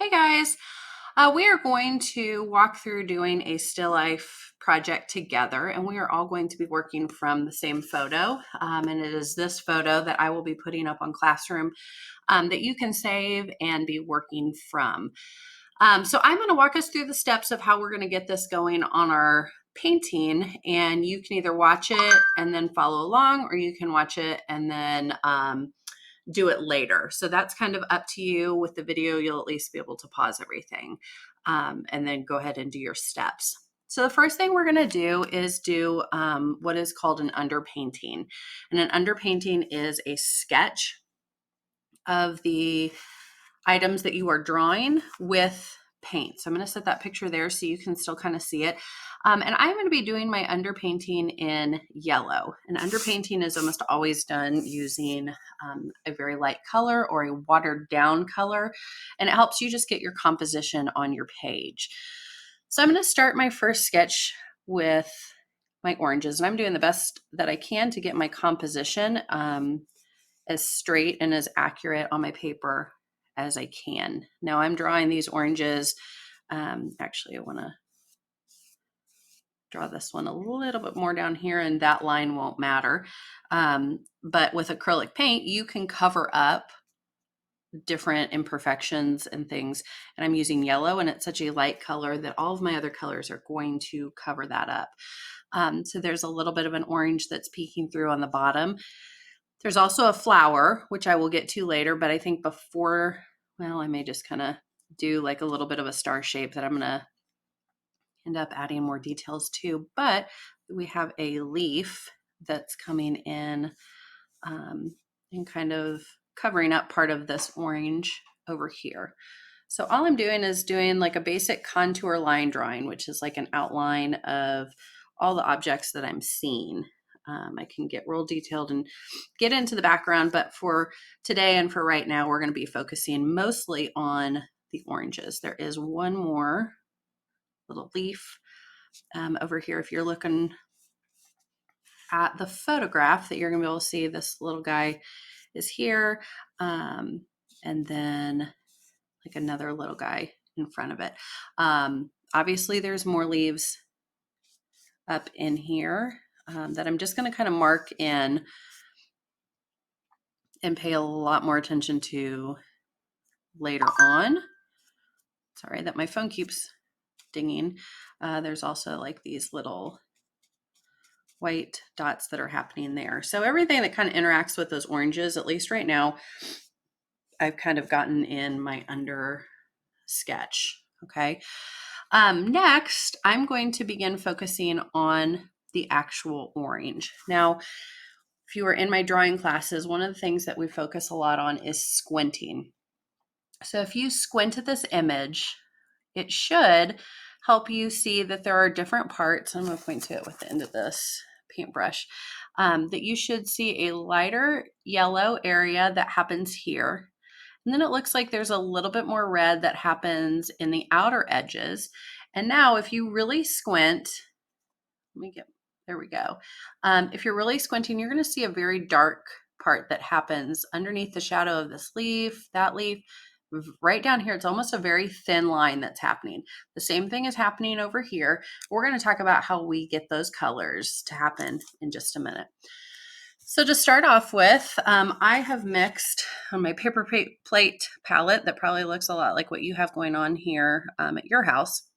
Hey guys, we are going to walk through doing a still life project together, and we are all going to be working from the same photo. And it is this photo that I will be putting up on Classroom that you can save and be working from. So I'm going to walk us through the steps of how we're going to get this going on our painting, and you can either watch it and then follow along, or you can watch it and then do it later. So that's kind of up to you. With the video, you'll at least be able to pause everything and then go ahead and do your steps. So the first thing we're going to do is do what is called an underpainting. And an underpainting is a sketch of the items that you are drawing with paint. So I'm going to set that picture there so you can still kind of see it. And I'm going to be doing my underpainting in yellow. And underpainting is almost always done using a very light color or a watered down color. And it helps you just get your composition on your page. So I'm going to start my first sketch with my oranges. And I'm doing the best that I can to get my composition as straight and as accurate on my paper as I can. Now I'm drawing these oranges. Actually, I want to draw this one a little bit more down here, and that line won't matter. But with acrylic paint, you can cover up different imperfections and things. And I'm using yellow, and it's such a light color that all of my other colors are going to cover that up. So there's a little bit of an orange that's peeking through on the bottom. There's also a flower, which I will get to later, but I think before, well, I may just kind of do like a little bit of a star shape that I'm going to end up adding more details to. But we have a leaf that's coming in and kind of covering up part of this orange over here. So all I'm doing is doing like a basic contour line drawing, which is like an outline of all the objects that I'm seeing. I can get real detailed and get into the background, but for today and for right now, we're going to be focusing mostly on the oranges. There is one more little leaf over here. If you're looking at the photograph, that you're going to be able to see this little guy is here, and then like another little guy in front of it. Obviously, there's more leaves up in here that I'm just going to kind of mark in and pay a lot more attention to later on. Sorry that my phone keeps dinging. There's also like these little white dots that are happening there. So everything that kind of interacts with those oranges, at least right now, I've kind of gotten in my under sketch. Okay. Next, I'm going to begin focusing on the actual orange. Now, if you were in my drawing classes, one of the things that we focus a lot on is squinting. So if you squint at this image, it should help you see that there are different parts. I'm going to point to it with the end of this paintbrush, that you should see a lighter yellow area that happens here. And then it looks like there's a little bit more red that happens in the outer edges. And now if you really squint, there we go. If you're really squinting, you're going to see a very dark part that happens underneath the shadow of this leaf, that leaf. Right down here, it's almost a very thin line that's happening. The same thing is happening over here. We're going to talk about how we get those colors to happen in just a minute. So to start off with, I have mixed on my paper plate palette that probably looks a lot like what you have going on here at your house.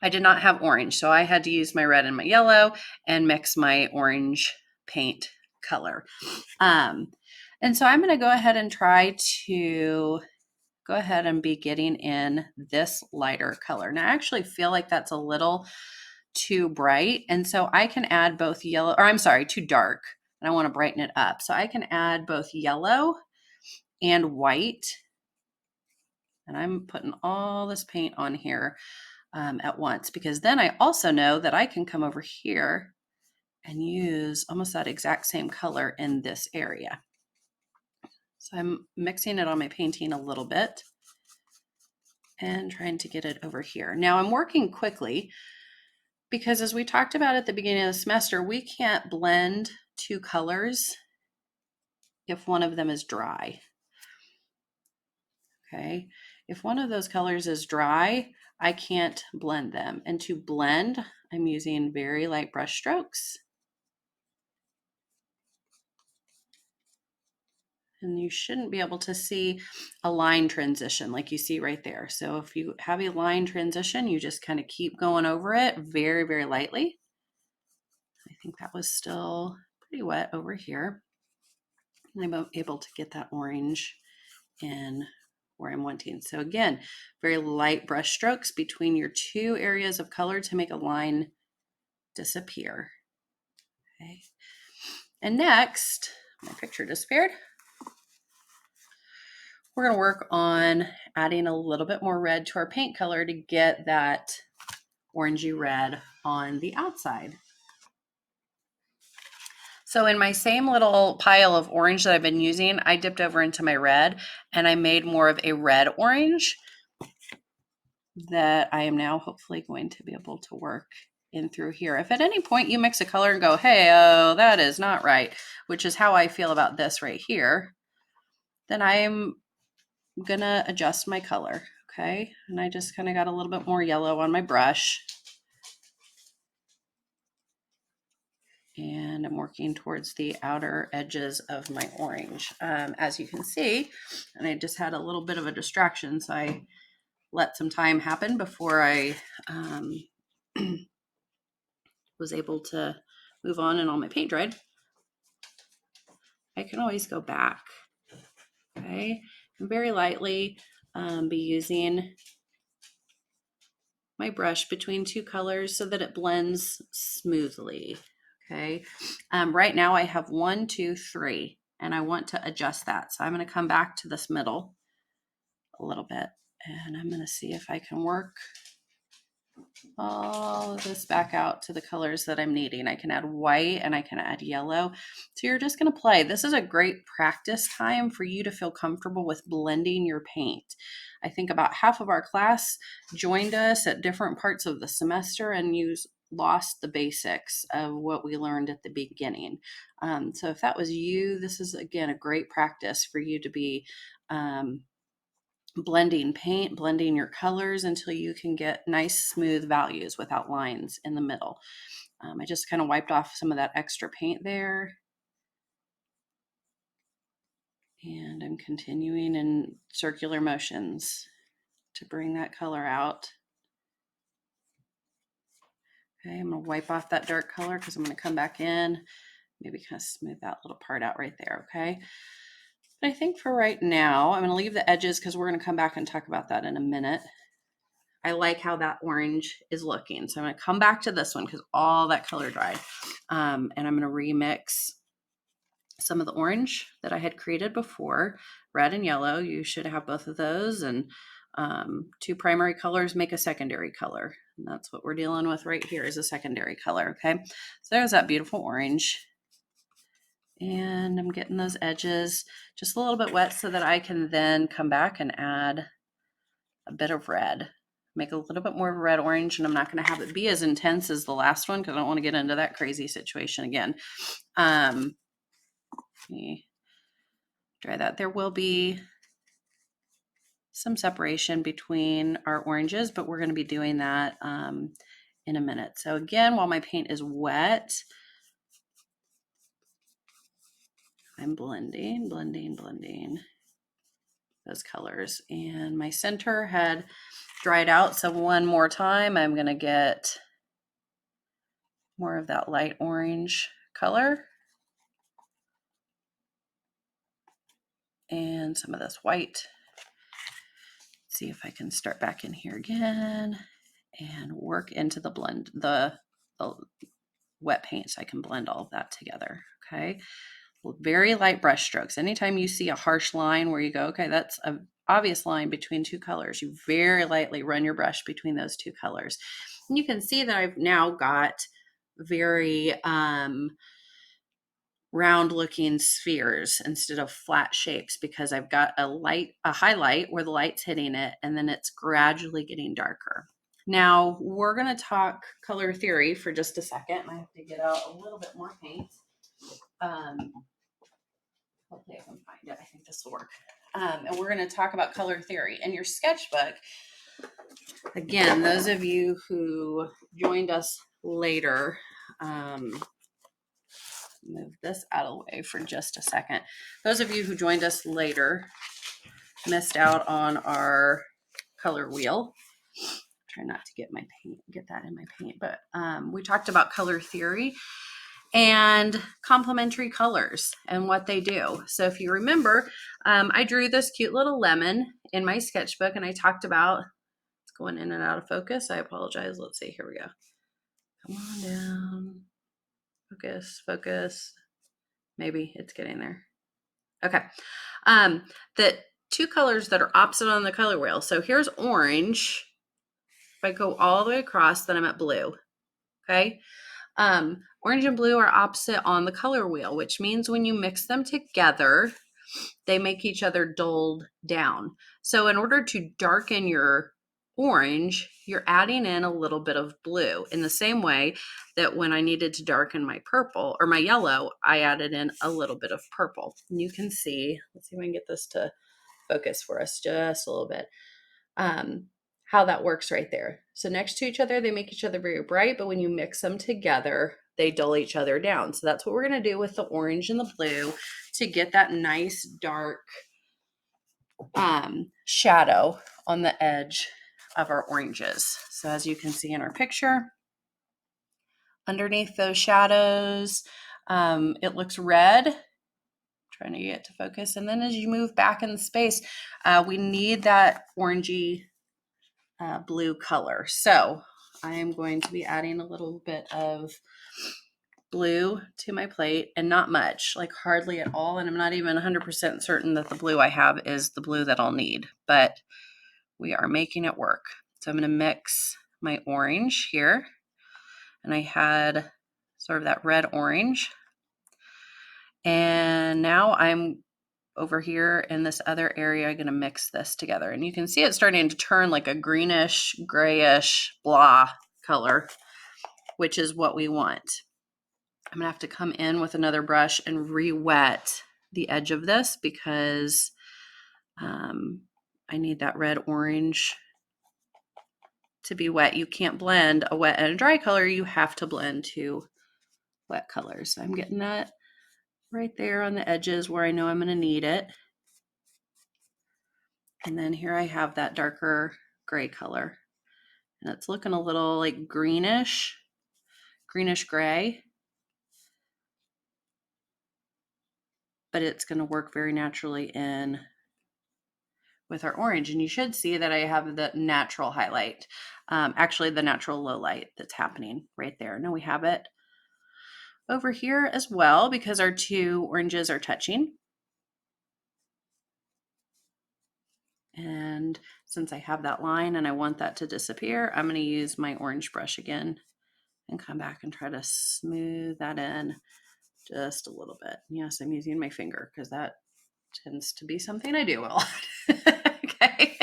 I did not have orange, so I had to use my red and my yellow and mix my orange paint color. And so I'm going to go ahead and try to go ahead and be getting in this lighter color. Now I actually feel like that's a little too bright. And so I can add both yellow, or I'm sorry, too dark. And I want to brighten it up. So I can add both yellow and white. And I'm putting all this paint on here at once, because then I also know that I can come over here and use almost that exact same color in this area. So I'm mixing it on my painting a little bit and trying to get it over here. Now I'm working quickly because, as we talked about at the beginning of the semester, we can't blend two colors if one of them is dry. Okay. If one of those colors is dry, I can't blend them. And to blend, I'm using very light brush strokes. And you shouldn't be able to see a line transition like you see right there. So if you have a line transition, you just kind of keep going over it very, very lightly. I think that was still pretty wet over here. And I'm able to get that orange in where I'm wanting. So again, very light brush strokes between your two areas of color to make a line disappear. Okay. And next, my picture disappeared. We're going to work on adding a little bit more red to our paint color to get that orangey red on the outside. So in my same little pile of orange that I've been using, I dipped over into my red and I made more of a red orange that I am now hopefully going to be able to work in through here. If at any point you mix a color and go, hey, oh, that is not right, which is how I feel about this right here, then I'm gonna adjust my color, okay? And I just kind of got a little bit more yellow on my brush. And I'm working towards the outer edges of my orange. As you can see, and I just had a little bit of a distraction, so I let some time happen before I was able to move on and all my paint dried. I can always go back, okay? And very lightly be using my brush between two colors so that it blends smoothly. Okay. Right now I have 1, 2, 3, and I want to adjust that. So I'm going to come back to this middle a little bit and I'm going to see if I can work all of this back out to the colors that I'm needing. I can add white and I can add yellow. So you're just going to play. This is a great practice time for you to feel comfortable with blending your paint. I think about half of our class joined us at different parts of the semester and lost the basics of what we learned at the beginning. So if that was you, this is again a great practice for you to be blending paint, blending your colors until you can get nice smooth values without lines in the middle. I just kind of wiped off some of that extra paint there. And I'm continuing in circular motions to bring that color out. Okay, I'm going to wipe off that dark color because I'm going to come back in, maybe kind of smooth that little part out right there, okay? But I think for right now, I'm going to leave the edges because we're going to come back and talk about that in a minute. I like how that orange is looking. So I'm going to come back to this one because all that color dried. And I'm going to remix some of the orange that I had created before, red and yellow. You should have both of those. And two primary colors make a secondary color. And that's what we're dealing with right here is a secondary color. Okay. So there's that beautiful orange. And I'm getting those edges just a little bit wet so that I can then come back and add a bit of red. Make a little bit more of a red orange, and I'm not going to have it be as intense as the last one because I don't want to get into that crazy situation again. Let me try that. There will be some separation between our oranges, but we're going to be doing that in a minute. So again, while my paint is wet, I'm blending those colors. And my center had dried out, so one more time, I'm going to get more of that light orange color and some of this white. Let's see if I can start back in here again and work into the blend, the wet paint, so I can blend all of that together. Okay. Very light brush strokes. Anytime you see a harsh line where you go, okay, that's an obvious line between two colors, you very lightly run your brush between those two colors. And you can see that I've now got very round looking spheres instead of flat shapes because I've got a highlight where the light's hitting it and then it's gradually getting darker. Now we're going to talk color theory for just a second. I have to get out a little bit more paint. Hopefully I can find it. I think this will work. and we're going to talk about color theory. In your sketchbook, again, those of you who joined us later, move this out of the way for just a second. Those of you who joined us later missed out on our color wheel. Try not to get that in my paint, but we talked about color theory and complementary colors and what they do. So if you remember, I drew this cute little lemon in my sketchbook, and I talked about, it's going in and out of focus. I apologize. Let's see, here we go. Come on down, focus. Maybe it's getting there. Okay. The two colors that are opposite on the color wheel. So here's orange. If I go all the way across, then I'm at blue. Okay. Orange and blue are opposite on the color wheel, which means when you mix them together, they make each other dulled down. So in order to darken your orange, you're adding in a little bit of blue, in the same way that when I needed to darken my purple or my yellow, I added in a little bit of purple. And you can see, let's see if I can get this to focus for us just a little bit, how that works right there. So next to each other, they make each other very bright, but when you mix them together, they dull each other down. So that's what we're going to do with the orange and the blue to get that nice dark shadow on the edge of our oranges. So as you can see in our picture, underneath those shadows, it looks red. Trying to get to focus. And then as you move back in the space, we need that orangey blue color. So I am going to be adding a little bit of blue to my plate, and not much, like hardly at all. And I'm not even 100% certain that the blue I have is the blue that I'll need, but we are making it work. So I'm going to mix my orange here, and I had sort of that red orange. And now I'm over here in this other area, I'm going to mix this together. And you can see it starting to turn like a greenish, grayish, blah color, which is what we want. I'm going to have to come in with another brush and re-wet the edge of this because I need that red orange to be wet. You can't blend a wet and a dry color. You have to blend two wet colors. So I'm getting that right there on the edges where I know I'm going to need it. And then here I have that darker gray color. And it's looking a little like greenish gray. But it's going to work very naturally in with our orange. And you should see that I have the natural highlight, actually the natural low light that's happening right there. Now we have it over here as well because our two oranges are touching. And since I have that line and I want that to disappear, I'm going to use my orange brush again and come back and try to smooth that in just a little bit. Yes, I'm using my finger because that tends to be something I do a lot. Okay.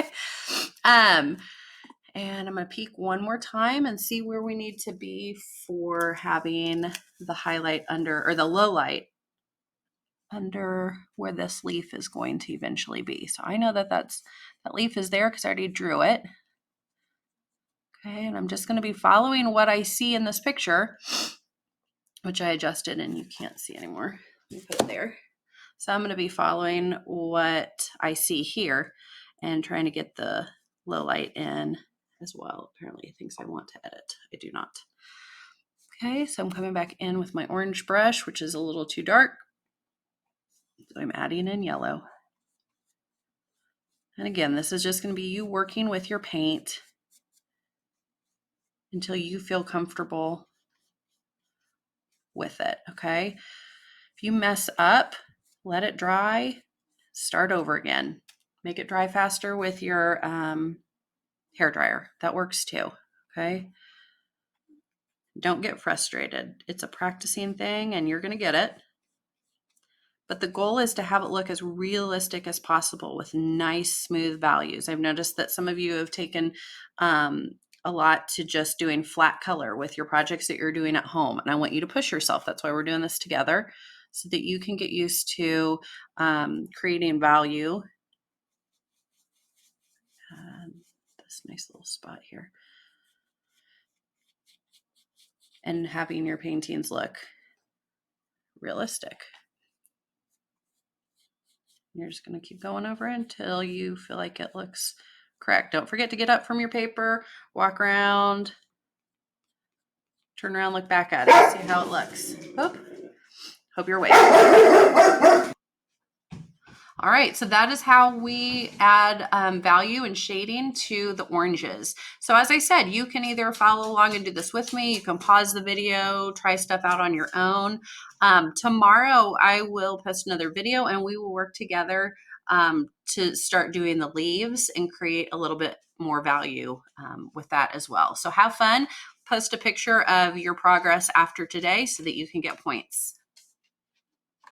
And I'm going to peek one more time and see where we need to be for having the highlight under, or the low light under where this leaf is going to eventually be. So I know that that leaf is there because I already drew it. Okay, and I'm just going to be following what I see in this picture, which I adjusted and you can't see anymore. Let me put it there. So I'm going to be following what I see here and trying to get the low light in as well. Apparently it thinks I want to edit. I do not. Okay, so I'm coming back in with my orange brush, which is a little too dark. So I'm adding in yellow. And again, this is just going to be you working with your paint until you feel comfortable with it, okay? If you mess up, let it dry, start over again. Make it dry faster with your hair dryer. That works too, okay? Don't get frustrated. It's a practicing thing and you're going to get it. But the goal is to have it look as realistic as possible with nice, smooth values. I've noticed that some of you have taken a lot to just doing flat color with your projects that you're doing at home. And I want you to push yourself. That's why we're doing this together, so that you can get used to creating value this nice little spot here. And having your paintings look realistic. You're just going to keep going over until you feel like it looks correct. Don't forget to get up from your paper, walk around, turn around, look back at it, see how it looks. Hope you're awake. All right, so that is how we add value and shading to the oranges. So as I said, you can either follow along and do this with me. You can pause the video, try stuff out on your own. Tomorrow I will post another video and we will work together to start doing the leaves and create a little bit more value with that as well. So have fun. Post a picture of your progress after today so that you can get points.